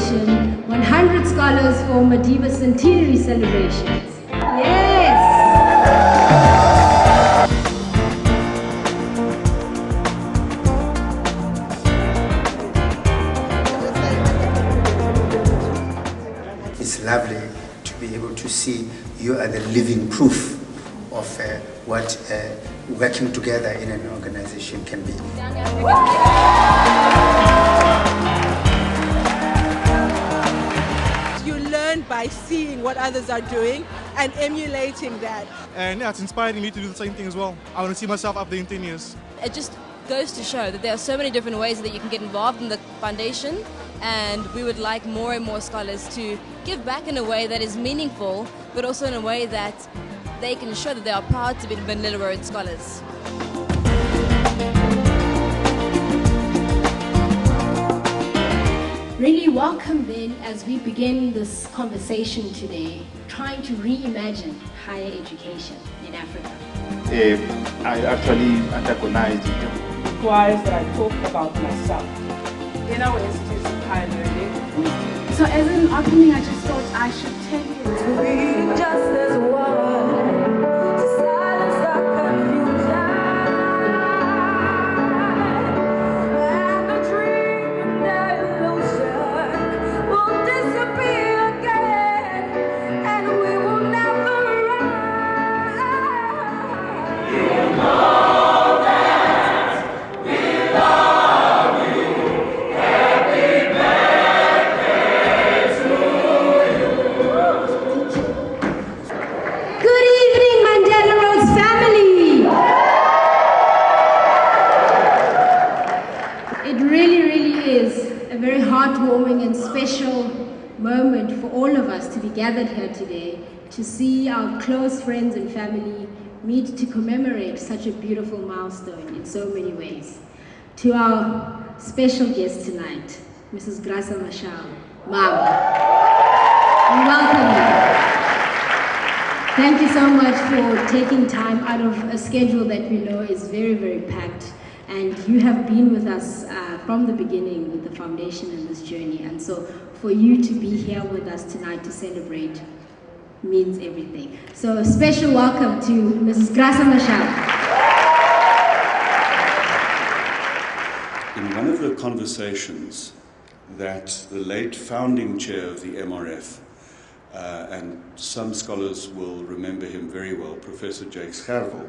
Foundation, 100 scholars for Madiba centenary celebrations. Yes! It's lovely to be able to see you are the living proof of what working together in an organization can be. You learn by seeing what others are doing and emulating that. And yeah, it's inspiring me to do the same thing as well. I want to see myself up there in 10 years. It just goes to show that there are so many different ways that you can get involved in the foundation, and we would like more and more scholars to give back in a way that is meaningful, but also in a way that they can show that they are proud to be Mandela Road scholars. Really welcome then as we begin this conversation today, trying to reimagine higher education in Africa. I actually antagonized him. Requires that I talk about myself. In our institutes of higher learning. So as an opening, I just thought I should tell you to be just as one, to silence the confusion, and the dream and illusion will disappear again, and we will never rise. You know that we love you. Happy birthday to you. Good evening, Mandela Road's family. It really, really is a very heartwarming and special moment for all of us to be gathered here today, to see our close friends and family meet to commemorate such a beautiful milestone in so many ways. To our special guest tonight, Mrs. Graça Machel, Mama, we welcome you. Thank you so much for taking time out of a schedule that we know is very, very packed. And you have been with us from the beginning with the foundation and this journey. And so for you to be here with us tonight to celebrate means everything. So a special welcome to Mrs. Graça Machel. In one of the conversations that the late founding chair of the MRF, and some scholars will remember him very well, Professor Jakes Gerwel,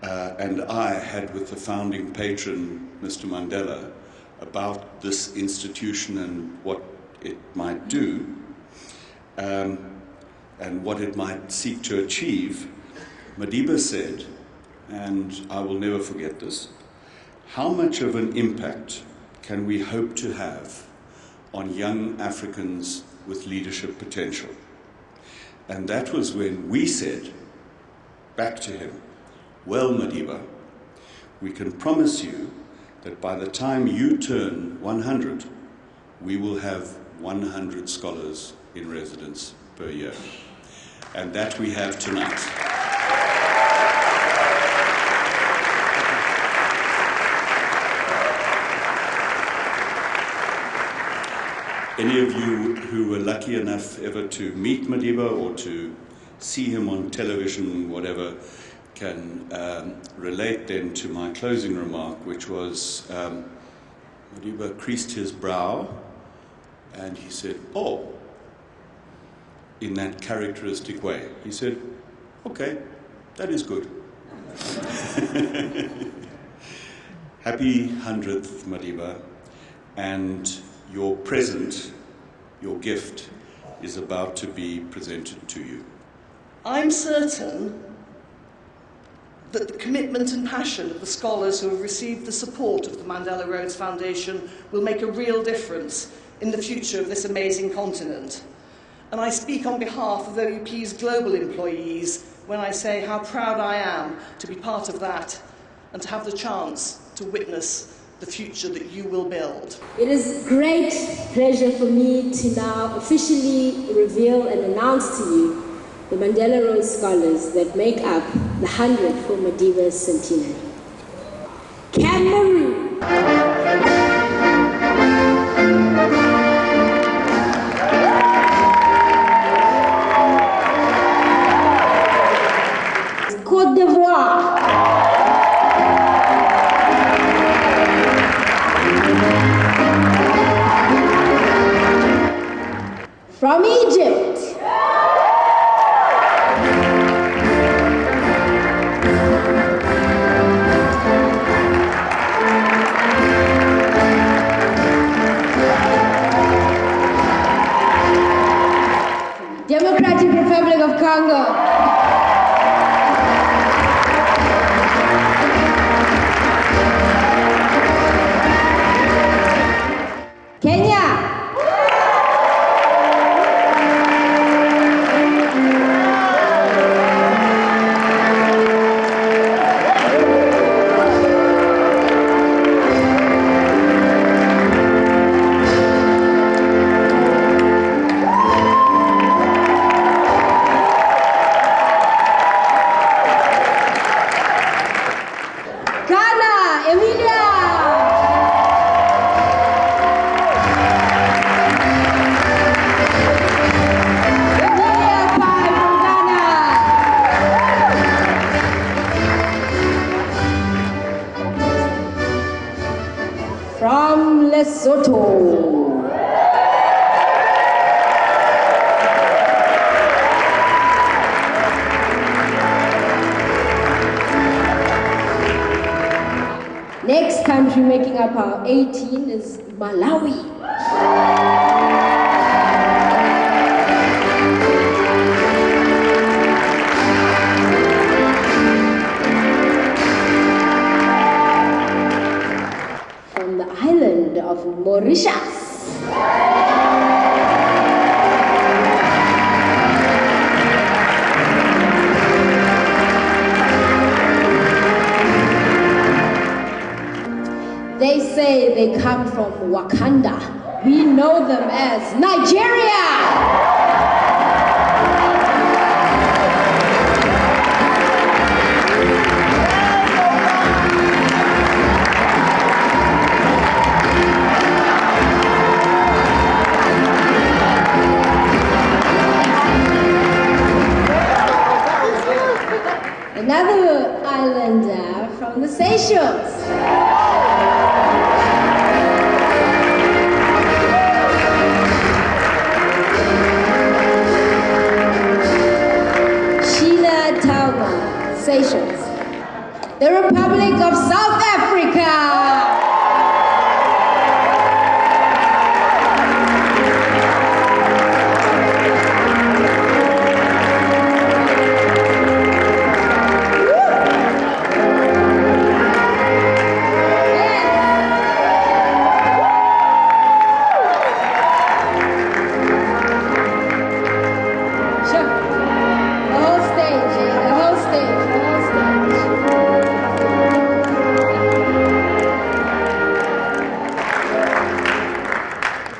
and I had with the founding patron, Mr. Mandela, about this institution and what it might do, and what it might seek to achieve, Madiba said, and I will never forget this, how much of an impact can we hope to have on young Africans with leadership potential? And that was when we said back to him, well, Madiba, we can promise you that by the time you turn 100, we will have 100 scholars in residence per year. And that we have tonight. Any of you who were lucky enough ever to meet Madiba or to see him on television, whatever, can relate then to my closing remark, which was Madiba creased his brow and he said, oh, in that characteristic way. He said, okay, that is good. Happy 100th, Madiba, and your present, your gift, is about to be presented to you. I'm certain that the commitment and passion of the scholars who have received the support of the Mandela Rhodes Foundation will make a real difference in the future of this amazing continent. And I speak on behalf of OUP's global employees when I say how proud I am to be part of that and to have the chance to witness the future that you will build. It is great pleasure for me to now officially reveal and announce to you the Mandela Rhodes Scholars that make up the 100 for Madiba's centenary. Cameroon. From Egypt. Democratic Republic of Congo. Kenya. From Lesotho. Next country making up our 18 is Malawi. From the island of Mauritius. They say they come from Wakanda. We know them as Nigeria. Another islander from the Seychelles. Seychelles. The Republic of South Africa.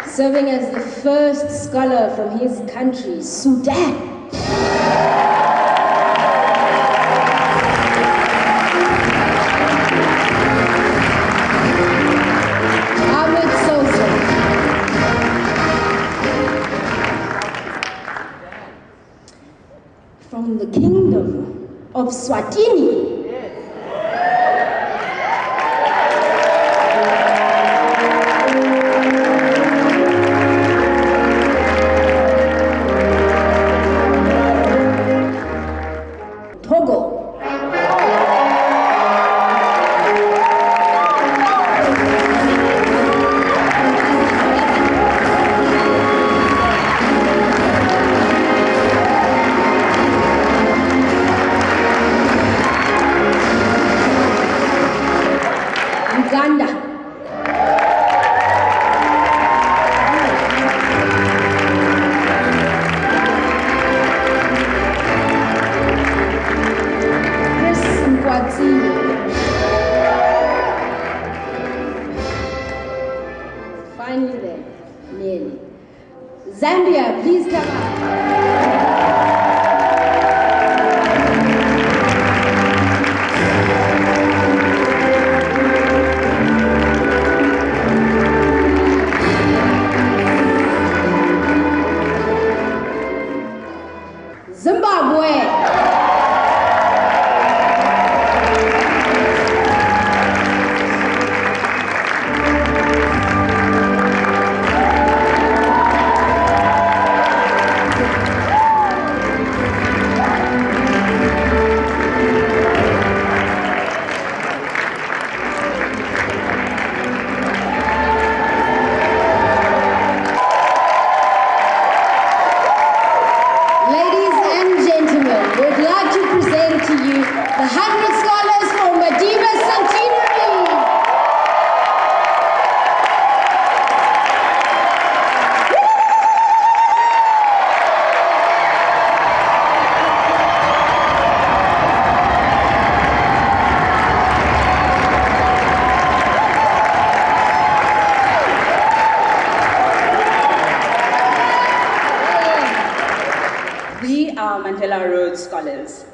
Serving as the first scholar from his country, Sudan. Ahmed Sosa. From the Kingdom of Swatini. Finally there, nearly. Zambia, please come up. Mandela Rhodes Scholars.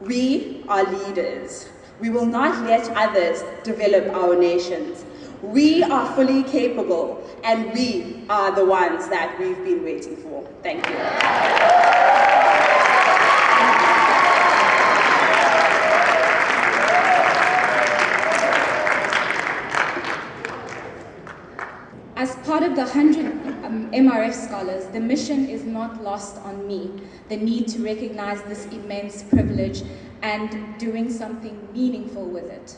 We are leaders. We will not let others develop our nations. We are fully capable, and we are the ones that we've been waiting for. Thank you. As part of the 100 MRF scholars, the mission is not lost on me, the need to recognize this immense privilege and doing something meaningful with it.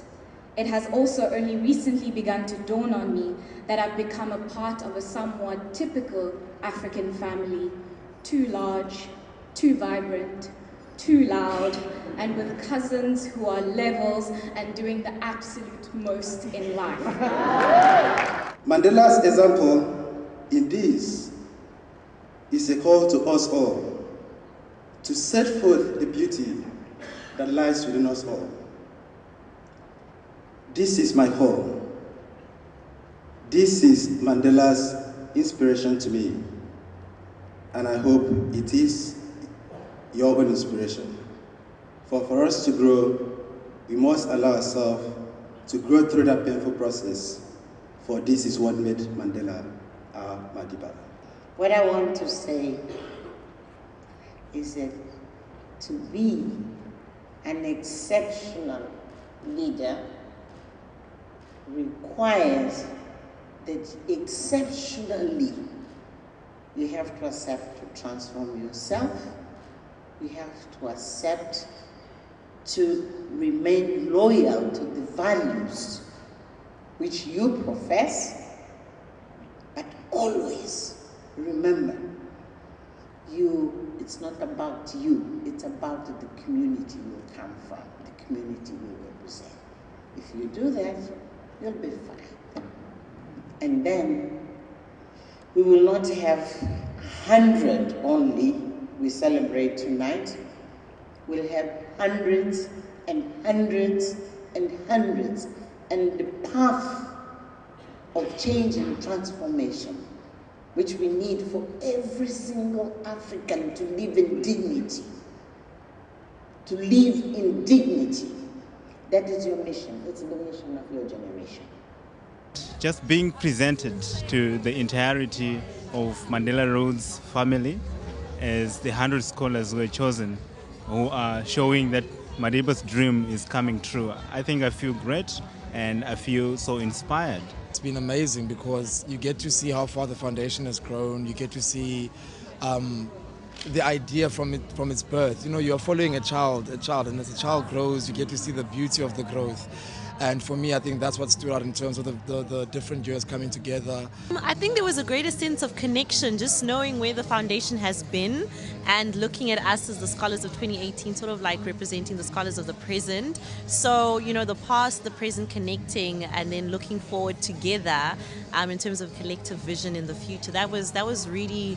It has also only recently begun to dawn on me that I've become a part of a somewhat typical African family, too large, too vibrant, too loud, and with cousins who are levels and doing the absolute most in life. Mandela's example in this is a call to us all to set forth the beauty that lies within us all. This is my call. This is Mandela's inspiration to me, and I hope it is your own inspiration. For us to grow, we must allow ourselves to grow through that painful process, for this is what made Mandela our Madiba. What I want to say is that to be an exceptional leader requires that exceptionally you have to accept to transform yourself. You have to accept to remain loyal to the values which you profess, but always remember, it's not about you, it's about the community you come from, the community you represent. If you do that, you'll be fine. And then we will not have 100 only we celebrate tonight. We'll have hundreds and hundreds and hundreds, and the path of change and transformation which we need for every single African to live in dignity. To live in dignity. That is your mission. It's the mission of your generation. Just being presented to the entirety of Mandela Rhodes family as the 100 scholars who were chosen, who are showing that Madiba's dream is coming true. I think I feel great and I feel so inspired. It's been amazing because you get to see how far the foundation has grown. You get to see the idea from its birth. You know, you're following a child, and as the child grows, you get to see the beauty of the growth. And for me, I think that's what stood out in terms of the different years coming together. I think there was a greater sense of connection, just knowing where the foundation has been and looking at us as the scholars of 2018, sort of like representing the scholars of the present. So, you know, the past, the present connecting, and then looking forward together in terms of collective vision in the future. That was really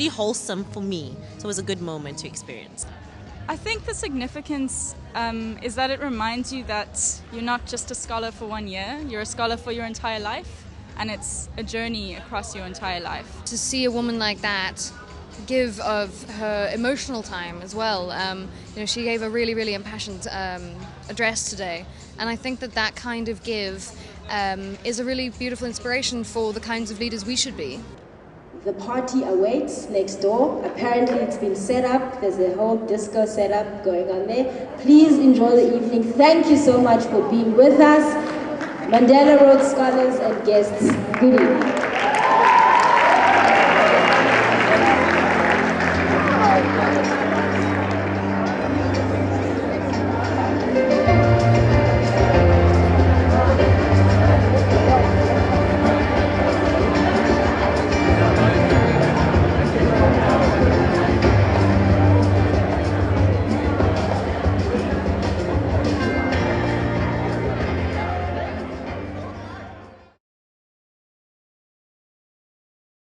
wholesome for me. So it was a good moment to experience. I think the significance is that it reminds you that you're not just a scholar for 1 year, you're a scholar for your entire life, and it's a journey across your entire life. To see a woman like that give of her emotional time as well. You know, she gave a really, really impassioned address today, and I think that kind of give is a really beautiful inspiration for the kinds of leaders we should be. The party awaits next door. Apparently it's been set up. There's a whole disco setup going on there. Please enjoy the evening. Thank you so much for being with us. Mandela Rhodes Scholars and guests, good evening.